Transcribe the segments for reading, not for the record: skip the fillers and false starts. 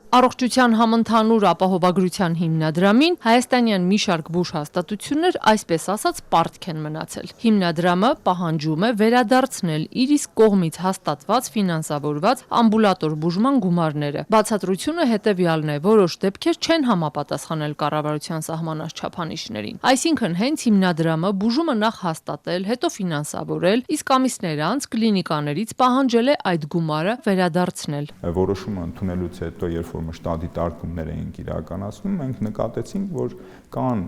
Առողջության համընդհանուր ապահովագրության հիմնադրամին հայաստանյան մի շարք բուժ հաստատություններ այսպես ասած պարտք են մնացել։ Հիմնադրամը պահանջում է վերադարձնել իր իսկ կողմից հաստատված ֆինանսավորված ամբուլատոր բուժման գումարները։ Բացատրությունը հետևյալն է, որոշ դեպքեր չեն համապատասխանել կառավարության սահմանած չափանիշներին։ Այսինքն հենց հիմնադրամը բուժումը նախ հաստատել, հետո ֆինանսավորել, իսկ ամիսներ անց կլինիկաներից պահանջել է այդ գումարը վերադարձնել։ Որոշումը ընդունելուց հետո, երբ մշտադիտարկումներ էինք իրականացնում, մենք նկատեցինք, որ կան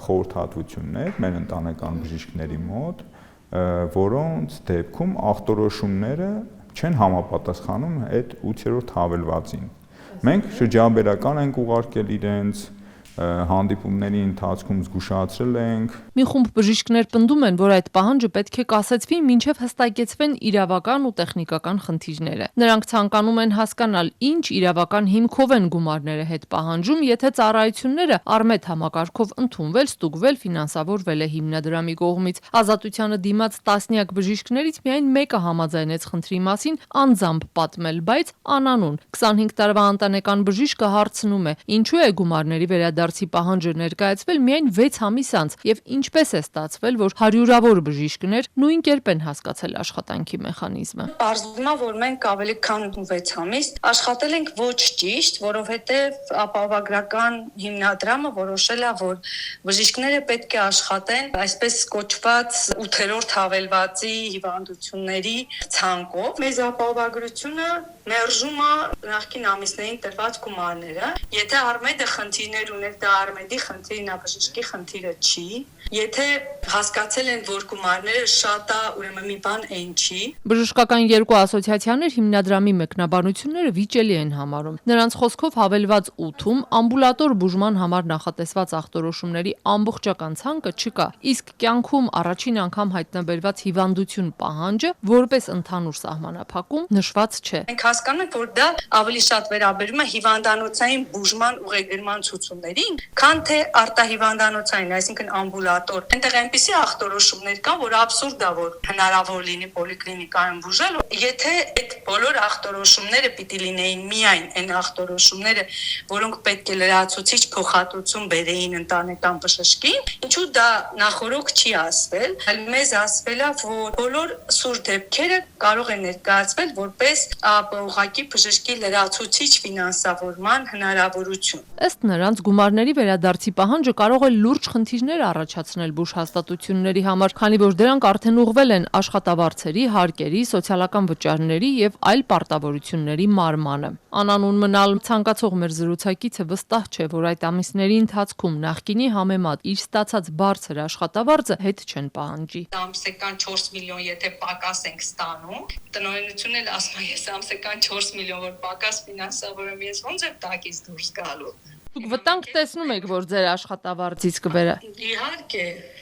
խորհրդատվություններ մեր ընտանեկան բժիշկների մոտ, որոնց դեպքում ախտորոշումները չեն համապատասխանում այդ 8-րդ հավելվածին։ Մենք շրջաբերական ենք ուղարկել իրենց, հանդիպումների ընթացքում զգուշացրել ենք։ Մի խումբ բժիշկներ պնդում են, որ այդ պահանջը պետք է կասեցվի, մինչև հստակեցվեն իրավական ու տեխնիկական խնդիրները։ Նրանք ցանկանում են հասկանալ, ինչ իրավական հիմքով են գումարները հետ պահանջում, եթե ծառայությունները առմետ համակարգով ընդունվել, ստուգվել, ֆինանսավորվել է հիմնադրամի կողմից։ Ազատությանը դիմաց տասնյակ բժիշկներից միայն մեկը համաձայնեց խնդրի մասին անձամբ պատմել, բայց անանուն։ 25 տարվա ընտանեկան բժիշկը հարցնում է, ինչու է գումարների վերադարձի պահանջը ներկայացվել միայն 6 ամիս անց եւ ինչպես է ստացվել, որ հարյուրավոր բժիշկներ նույն կերպ են հասկացել աշխատանքի մեխանիզմը։ Պարզվում է, որ մենք ավելի քան 6 ամիս աշխատել ենք ոչ ճիշտ, որովհետեւ ապահովագրական հիմնադրամը որոշել է, որ բժիշկները պետք է աշխատեն այսպես կոչված 8-րդ հավելվածի հիվանդությունների ցանկով։ Մեզ ապահովագրությունը մերժում է նախկին ամիսներին տրված գումարները։ Եթե Արմեդը խնդիրներ ուներ, դա Արմեդի խնդիրն է, բժշկի խնդիրը չի։ Եթե հասկացել են, որ գումարները շատ է, ուրեմն մի բան այն չի։ Բժշկական երկու ասոցիացիաներ հիմնադրամի մեկնաբանությունները վիճելի են համարում։ Նրանց խոսքով հավելված 8-ում ամբուլատոր բուժման համար նախատեսված ախտորոշումների ամբողջական ցանկը չկա, իսկ կյանքում առաջին անգամ հայտնաբերված հիվանդություն պահանջը որպես ընդհանուր սահմանափակում նշված չէ։ Մենք հասկանում ենք, որ դա ավելի շատ վերաբերում է հիվանդանոցային բուժման ուղեգրման ցուցումներին, քան թե արտահիվանդանոցային, այսինքն ամբուլատոր։ Այնտեղ այնպիսի ախտորոշումներ կան, որ աբսուրդ է, որ հնարավոր լինի պոլիկլինիկայում բուժել, եթե այդ բոլոր ախտորոշումները պիտի լինեին միայն այն ախտորոշումները, որոնք պետք է լրացուցիչ փոխհատուցում բերեին ընտանեկան բժշկին, ինչու դա նախորոք չի ասվել, այլ մեզ ասվել է, որ բոլոր սուր դեպքերը կարող են ներկայացվել որպես ուղղակի բժշկի լրացուցիչ ֆինանսավորման հնարավորություն։ Ըստ նրանց գումարների վերադարձի պահանջը կարող է լուրջ խնդիրներ առաջացնել բուժ հաստատությունների համար, քանի որ դրանք արդեն ուղղվել են աշխատավարձերի, հարկերի, սոցիալական վճարների եւ այլ պարտավորությունների մարմանը։ Անանուն մնալ ցանկացող մեր զրուցակիցը վստահ չէ, որ այդ ամիսների ընթացքում նախկինի համեմատ իր ստացած բարձր աշխատավարձը հետ չեն պահանջի։ Ամսական 4 միլիոն եթե պակաս ենք ստանում, տնօրենությունն էլ ասում է, ես ամսական 4 միլիոն որ պակաս ֆինանսավորեմ, ես ոնց եմ տակից դուրս գալու։ Դուք վտանգ տեսնում եք, որ ձեր աշխատավարձից կվերա։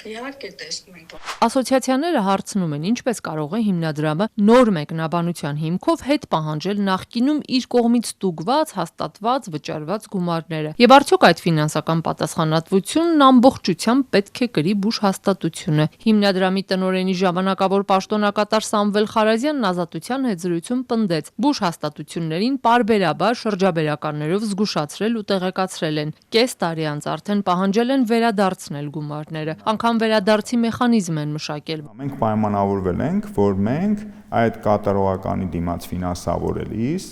Իհարկե տեսնում ենք։ Ասոցիացիաները հարցնում են, ինչպես կարող է հիմնադրամը նոր մեկնաբանության հիմքով հետ պահանջել նախկինում իր կողմից ստուգված, հաստատված, վճարված գումարները։ Եվ արդյոք այդ ֆինանսական պատասխանատվությունն ամբողջությամբ պետք է կրի բուժ հաստատությունը։ Հիմնադրամի տնօրենի ժամանակավոր պաշտոնակատար Սամվել Խարազյանն Ազատության հետ զրույցում պնդեց, բուժ հաստատություններին պարբերաբար շրջաբերականներով զգուշացրել ու տեղեկացրել են։ Կես տարի անց արդեն պահանջել են վերադարձնել գումարները, անգամ վերադարձի մեխանիզմ են մշակել։ Մենք պայմանավորվել ենք, որ մենք այդ կատարողականի դիմաց ֆինանսավորելիս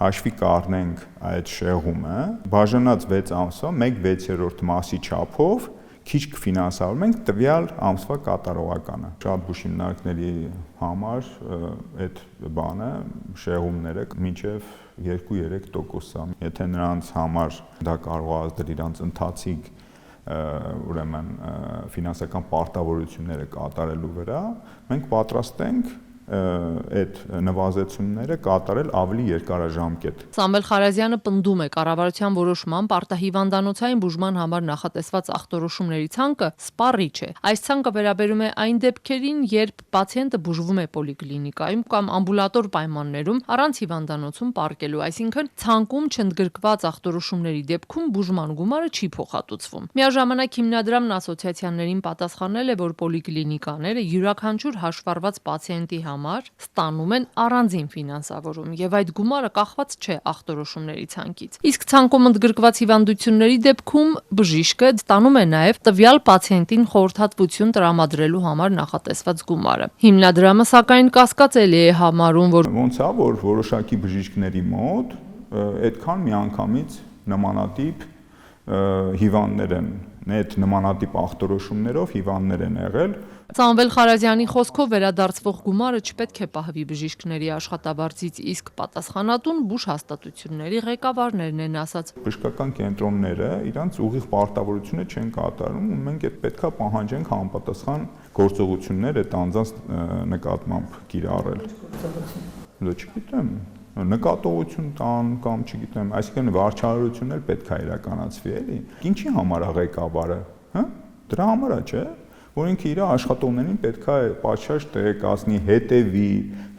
հաշվի կառնենք այդ շեղումը, բաժանած 6 ամսով 1/6 մասի չափով քիչ կֆինանսավորենք տվյալ ամսվա կատարողականը։ Շատ բուժ հիմնարկների համար այդ բանը շեղումները մինչև 2-3% է։ Եթե նրանց համար դա կարող է ազդել իրանց ընթացիկ ուրեմն ֆինանսական պարտավորությունները կատարելու վրա, մենք պատրաստ ենք այդ նվազեցումները կատարել ավելի երկարաժամկետ։ Սամվել Խարազյանը պնդում է, կառավարության որոշմամբ արտահիվանդանոցային բուժման համար նախատեսված ախտորոշումների ցանկը սպառիչ է։ Այս ցանկը վերաբերում է այն դեպքերին, երբ պացիենտը բուժվում է պոլիկլինիկայում կամ ամբուլատոր պայմաններում առանց հիվանդանոցում պարկելու, այսինքն ցանկում չընդգրկված ախտորոշումների դեպքում բուժման գումարը չի փոխհատուցվում։ Միաժամանակ հիմնադրամն ասոցիացիաներին պատասխանել է, որ պոլիկլինիկաները յուրաքանչյուր հաշվառված պացիենտի համար համար ստանում են առանձին ֆինանսավորում եւ այդ գումարը կախված չէ ախտորոշումների ցանկից։ Իսկ ցանկում ընդգրկված հիվանդությունների դեպքում բժիշկը ստանում է նաեւ տվյալ պացիենտին խորհրդատվություն տրամադրելու համար նախատեսված գումարը։ Հիմնադրամը սակայն կասկածելի է համարում, որ ոնց է, որ որոշակի բժիշկների մոտ այդքան միանգամից նմանատիպ հիվանդներ են, այդ նմանատիպ ախտորոշումներով հիվանդներ են եղել։ Սամվել Խարազյանի խոսքով վերադարձվող գումարը չպետք է պահվի բժիշկների աշխատավարձից, իսկ պատասխանատուն բուժ հաստատությունների ղեկավարներն են ասաց։ Բժշկական կենտրոնները իրանց ուղիղ պարտավորությունը չեն կատարում ու մենք այդ պետքա պահանջենք համապատասխան գործողություններ այդ անձանց նկատմամբ կիրառել։ Չգիտեմ, նկատողություն տան կամ չգիտեմ, այսինքն վարչարարությունն էլ պետք է իրականացվի, էլի։ Ինչի համար է ղեկավարը, հա? Դրա համար է, չէ՞, որ ինքը իր աշխատողներին պետք է պատշաճ տեղեկացնի, հետևի,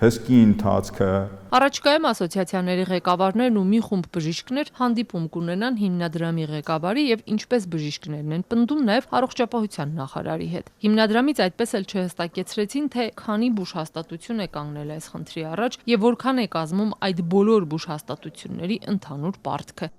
հսկի ընթացքը։ Առաջիկայում ասոցիացիաների ղեկավարներն ու մի խումբ բժիշկներ հանդիպում կունենան հիմնադրամի ղեկավարի եւ ինչպես բժիշկներն են պնդում նաեւ առողջապահության նախարարի հետ։ Հիմնադրամից այդպես էլ չհստակեցրեցին, թե քանի բուժ հաստատություն է կանգնել այս խնդրի առաջ եւ որքան է կազմում այդ բոլոր բուժ հաստատությունների ընդհանուր պարտքը։